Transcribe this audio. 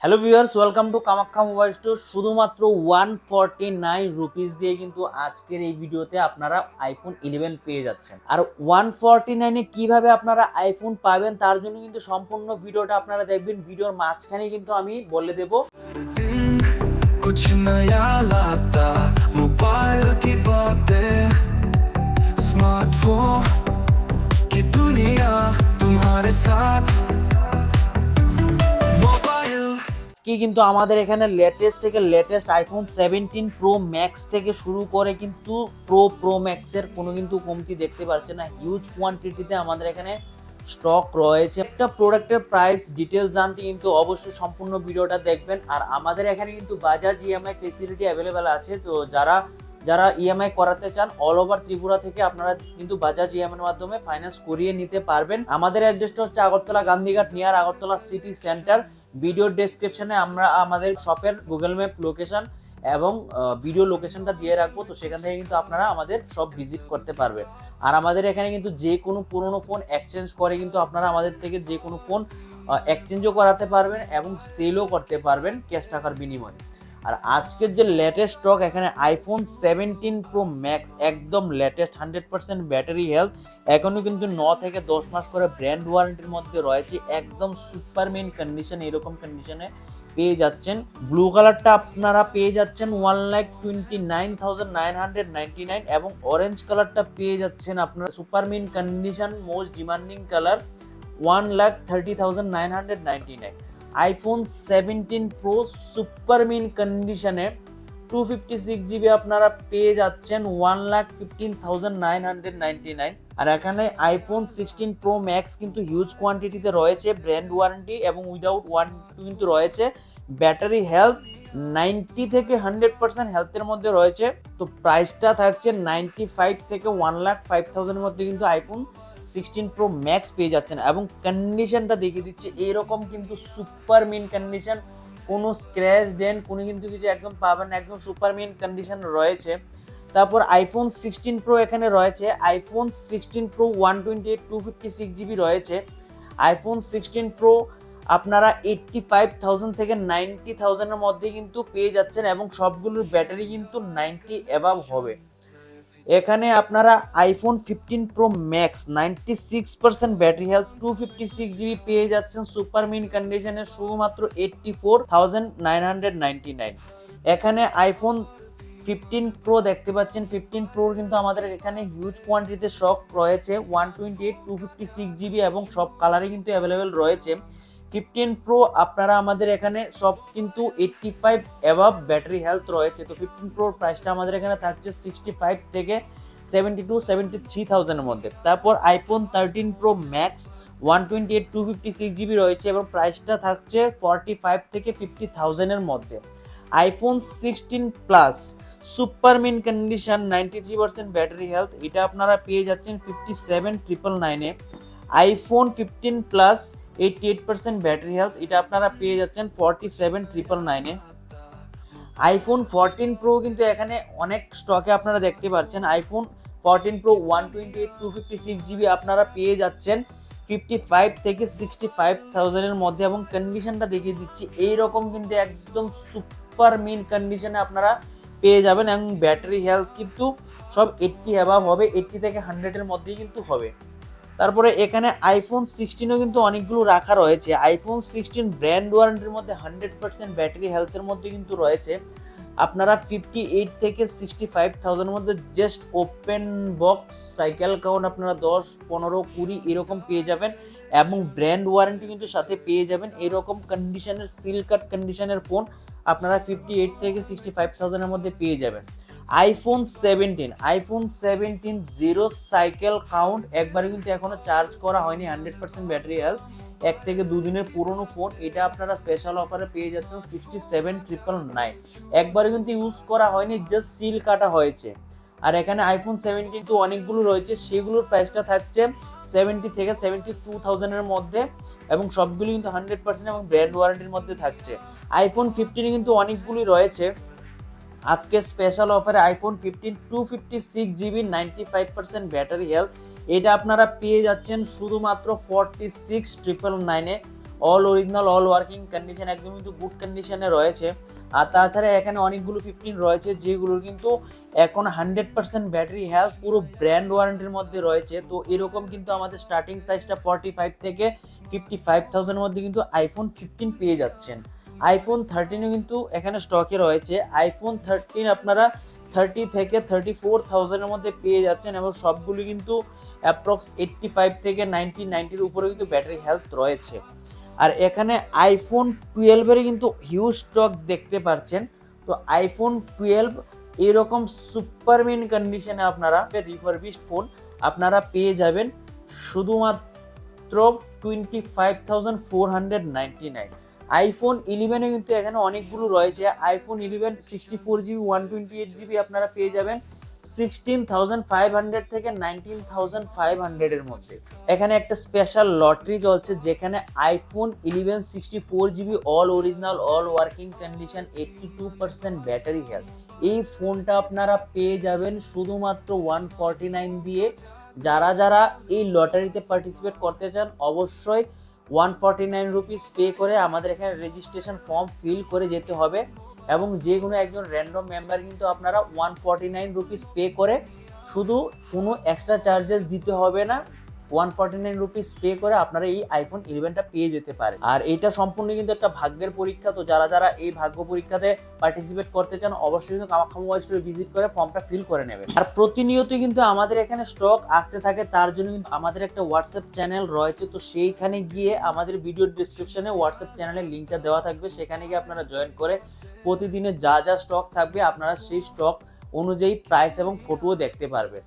Hello viewers, welcome to Kamakhya mobile store. শুধুমাত্র 149 rupees দিয়ে কিন্তু আজকের এই ভিডিওতে আপনারা আইফোন 11 পেয়ে যাচ্ছেন। আর 149 কিভাবে আপনারা আইফোন পাবেন তার জন্য কিন্তু সম্পূর্ণ ভিডিওটা আপনারা দেখবেন। ভিডিওর মাঝখানে কিন্তু আমি বলে দেব कुछ नया लाता मोबाइल की बातें स्मार्टफोन की दुनिया तुम्हारे साथ मोबाइल কি কিন্তু আমাদের এখানে লেটেস্ট আইফোন 17 প্রো ম্যাক্স থেকে শুরু করে কিন্তু প্রো ম্যাক্সের কোনো কিন্তু কমতি দেখতে পাচ্ছেন না। হিউজ কোয়ান্টিটিতে আমাদের এখানে স্টক রয়েছে। একটা প্রোডাক্টের প্রাইস ডিটেলস জানতে কিন্তু অবশ্যই সম্পূর্ণ ভিডিওটা দেখবেন। আর আমাদের এখানে কিন্তু বাজাজ ইএমআই ফেসিলিটি অ্যাভেলেবেল আছে। তো যারা ইএমআই করাতে চান অল ওভার ত্রিপুরা থেকে আপনারা কিন্তু বাজাজ ইএমআই এর মাধ্যমে ফাইন্যান্স করিয়ে নিতে পারবেন। আমাদের অ্যাড্রেসটা হচ্ছে Agartala Gandhi Ghat near Agartala city centre. Video ডেসক্রিপশনে আমরা আমাদের শপের গুগল ম্যাপ লোকেশন এবং ভিডিও লোকেশনটা দিয়ে রাখবো, তো সেখান থেকে কিন্তু আপনারা আমাদের সব ভিজিট করতে পারবেন। আর আমাদের এখানে কিন্তু যে কোনো পুরনো ফোন এক্সচেঞ্জ করে কিন্তু আপনারা আমাদের থেকে যে কোনো ফোন এক্সচেঞ্জও করাতে পারবেন এবং সেলও করতে পারবেন ক্যাশ টাকার বিনিময়ে। আর আজকের যে লেটেস্ট স্টক এখানে আইফোন 17 প্রো ম্যাক্স একদম লেটেস্ট 100% ব্যাটারি হেলথ, এখনো কিন্তু 9 থেকে 10 মাস করে ব্র্যান্ড ওয়ারেন্টির মধ্যে রয়েছে। একদম সুপারমেন কন্ডিশন, এরকম কন্ডিশনে পেয়ে যাচ্ছেন। ব্লু কালারটা আপনারা পেয়ে যাচ্ছেন 1,29,999 এবং অরেঞ্জ কালারটা পেয়ে যাচ্ছেন আপনারা super mint condition most demanding colour 1,30,999। IPhone 17 pro super mint কন্ডিশনে 256 জিবি আপনারা পেয়ে যাচ্ছেন 1,15,999। আর এখানে আইফোন 16 প্রো ম্যাক্স কিন্তু হিউজ কোয়ান্টিটিতে রয়েছে, ব্র্যান্ড ওয়ারেন্টি এবং উইদাউট ওয়ারেন্টি কিন্তু রয়েছে। ব্যাটারি হেলথ 90 থেকে 100% হেলথের মধ্যে রয়েছে। তো প্রাইসটা থাকছে 95 থেকে 1,05,000 এর মধ্যে কিন্তু আইফোন 16 প্রো ম্যাক্স পেয়ে যাচ্ছেন। এবং কন্ডিশনটা দেখিয়ে দিচ্ছে এরকম কিন্তু সুপার মিন কন্ডিশন, কোনো স্ক্র্যাচ ডেন্ট কোনো কিন্তু কিছু একদম পাবেন না, একদম সুপার মিন কন্ডিশন রয়েছে। তারপর আইফোন 16 প্রো এখানে রয়েছে। আইফোন 16 প্রো 128 256 জিবি রয়েছে। আইফোন 16 প্রো আপনারা 85,000 থেকে 90,000 এর মধ্যে কিন্তু পেয়ে যাচ্ছেন এবং সবগুলোর ব্যাটারি কিন্তু 90 অ্যাবাভ হবে। এখানে আপনারা iPhone 15 pro max 96% battery health 256 GB পেয়ে যাচ্ছেন সুপার মিন কন্ডিশনে শুধুমাত্র 84,999। এখানে আইফোন 15 প্রো দেখতে পাচ্ছেন। 15 প্রো কিন্তু আমাদের এখানে হিউজ কোয়ান্টিটিতে স্টক রয়েছে 128 256 জিবি এবং সব কালারই কিন্তু অ্যাভেলেবেল রয়েছে। 15 প্রো আপনারা আমাদের এখানে সব কিন্তু 85 অ্যাবাভ ব্যাটারি হেলথ রয়েছে। তো 15 প্রোর প্রাইসটা আমাদের এখানে থাকছে 65 থেকে 72-73,000 এর মধ্যে। তারপর আইফোন 13 প্রো ম্যাক্স 128 256 জিবি রয়েছে এবং প্রাইসটা থাকছে 45 থেকে 50,000 এর মধ্যে। IPhone 16 plus super mint condition 93% battery health, এটা আপনারা পেয়ে যাচ্ছেন 57,999 এ। আইফোন 15 প্লাস 88% ব্যাটারি হেলথ, এটা আপনারা পেয়ে যাচ্ছেন 47,999 এ। আইফোন 14 প্রো কিন্তু এখানে অনেক স্টকে আপনারা দেখতে পাচ্ছেন। আইফোন 14 প্রো 128 256 জিবি আপনারা পেয়ে যাচ্ছেন 55 থেকে 65,000 এর মধ্যে এবং কন্ডিশনটা দেখিয়ে দিচ্ছি এইরকম কিন্তু একদম সুপার মিন কন্ডিশনে আপনারা পেয়ে যাবেন এবং ব্যাটারি হেলথ কিন্তু সব 80 অ্যাবাভ হবে, 80 থেকে 100 এর মধ্যেই কিন্তু হবে। তারপরে এখানে আইফোন 16ও কিন্তু অনেকগুলো রাখা রয়েছে। আইফোন 16 ব্র্যান্ড ওয়ারেন্টির মধ্যে 100% ব্যাটারি হেলথের মধ্যে কিন্তু রয়েছে। আপনারা 58 থেকে 65,000 এর মধ্যে just open box cycle count আপনারা 10 15 20 এরকম পেয়ে যাবেন এবং ব্র্যান্ড ওয়ারেন্টি কিন্তু সাথে পেয়ে যাবেন। এরকম কন্ডিশনের সিল কাট কন্ডিশনের ফোন আপনারা 58 থেকে 65,000 এর মধ্যে পেয়ে যাবেন। আইফোন 17 জিরো সাইকেল কাউন্ট, একবারে কিন্তু এখনো চার্জ করা হয়নি, 100% ব্যাটারি হেলথ, 1 থেকে 2 দিনের পুরনো ফোন, এটা আপনারা স্পেশাল অফারে পেয়ে যাচ্ছেন 67,999। একবারে কিন্তু ইউজ করা হয়নি, জাস্ট সিল কাটা হয়েছে। আর এখানে আইফোন 17 তো অনেকগুলো রয়েছে, সেগুলোর প্রাইসটা থাকছে 70 থেকে 72,000 এর মধ্যে এবং সবগুলো কিন্তু 100% এবং ব্র্যান্ড ওয়ারেন্টির মধ্যে থাকছে। আইফোন 15 কিন্তু অনেকগুলি রয়েছে। আজকে স্পেশাল অফারে আইফোন 15 256 জিবি 95% ব্যাটারি হেলথ, এটা আপনারা পেয়ে যাচ্ছেন শুধুমাত্র 46,999 এ। All original, all working condition, একদম কিন্তু গুড কন্ডিশনে রয়েছে। আর তাছাড়া এখানে অনেকগুলো 15 রয়েছে যেগুলোর কিন্তু এখন 100% ব্যাটারি হেলথ, পুরো ব্র্যান্ড ওয়ারেন্টির মধ্যে রয়েছে। তো এরকম কিন্তু আমাদের স্টার্টিং প্রাইসটা 45 থেকে 55,000 এর মধ্যে কিন্তু আইফোন 15 পেয়ে যাচ্ছেন। আইফোন 13ও কিন্তু এখানে স্টকে রয়েছে। আইফোন 13 আপনারা 30 থেকে 34,000 এর মধ্যে পেয়ে যাচ্ছেন এবং সবগুলি কিন্তু অ্যাপ্রক্স 85 থেকে 90-90-র উপরে কিন্তু ব্যাটারি হেলথ রয়েছে। আর এখানে আইফোন 12 এর কিন্তু হিউজ স্টক দেখতে পাচ্ছেন। তো আইফোন 12 এরকম সুপারমিন কন্ডিশনে আপনারা রিফারবিশড ফোন আপনারা পেয়ে যাবেন শুধুমাত্র 25,499। আইফোন 11 এ কিন্তু এখানে অনেকগুলো রয়েছে। আইফোন 11 64GB 128GB আপনারা পেয়ে যাবেন 16,500 থেকে 19,500 এর মধ্যে। এখানে একটা স্পেশাল লটারি চলছে যেখানে iPhone 11 64GB all original, all working condition, 82% battery health, এই ফোনটা আপনারা পেয়ে যাবেন শুধুমাত্র 149 দিয়ে। যারা যারা এই লটারিতে পার্টিসিপেট করতে চান অবশ্যই 149 রুপিস পে করে আমাদের এখানে রেজিস্ট্রেশন ফর্ম ফিল করে যেতে হবে এবং যে কোনো একজন র্যান্ডম মেম্বার কিন্তু আপনারা 149 রুপিস পে করে, শুধু কোনো এক্সট্রা চার্জেস দিতে হবে না, 149 রুপিস পে করে আপনারা এই আইফোন 11টা পেয়ে যেতে পারে। আর এটা সম্পূর্ণ কিন্তু একটা ভাগ্যের পরীক্ষা। তো যারা যারা এই ভাগ্য পরীক্ষাতে পার্টিসিপেট করতে চান অবশ্যই কিন্তু কামাখ্যা মোবাইল স্টোরে ভিজিট করে ফর্মটা ফিল করে নেবেন। আর প্রতিনিয়তই কিন্তু আমাদের এখানে স্টক আসতে থাকে, তার জন্য কিন্তু আমাদের একটা হোয়াটসঅ্যাপ চ্যানেল রয়েছে। তো সেইখানে গিয়ে আমাদের ভিডিও ডিসক্রিপশনে হোয়াটসঅ্যাপ চ্যানেলের লিঙ্কটা দেওয়া থাকবে, সেখানে গিয়ে আপনারা জয়েন করে প্রতিদিনের যা যা স্টক থাকবে আপনারা সেই স্টক অনুযায়ী প্রাইস এবং ফটোও দেখতে পারবেন।